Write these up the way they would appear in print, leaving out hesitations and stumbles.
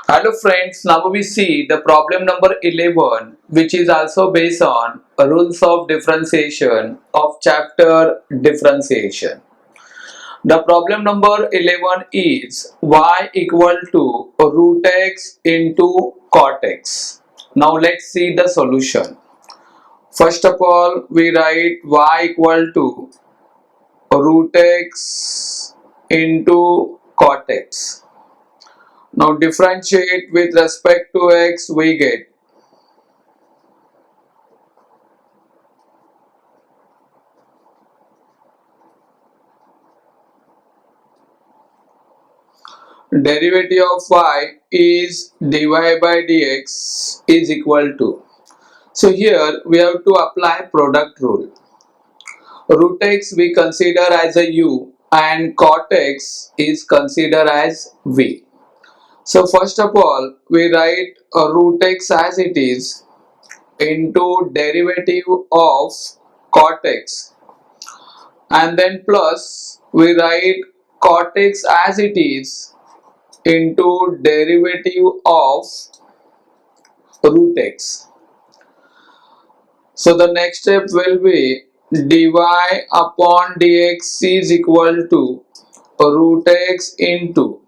Hello friends, now we see the problem number 11, which is also based on rules of differentiation of chapter differentiation. The problem number 11 is y equal to root x into cot x. Now let's see the solution. First of all, we write y equal to root x into cot x. Now differentiate with respect to x, we get derivative of y is dy by dx is equal to. So here we have to apply product rule. Root x we consider as a u and cot x is considered as v. So first of all, we write root x as it is into derivative of cot x, and then plus we write cot x as it is into derivative of root x. So the next step will be dy upon dx is equal to root x into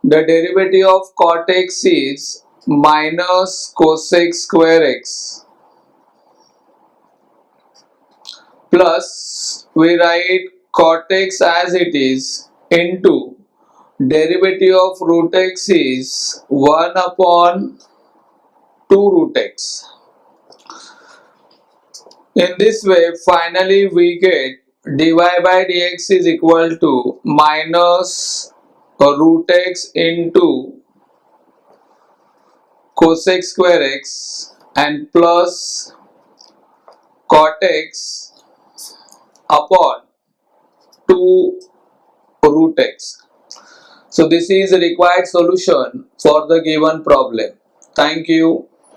the derivative of cot x is minus cosec square x, plus we write cot x as it is into derivative of root x is 1 upon 2 root x. In this way, finally we get dy by dx is equal to minus root x into cosec square x and plus cot x upon 2 root x. So this is a required solution for the given problem. Thank you.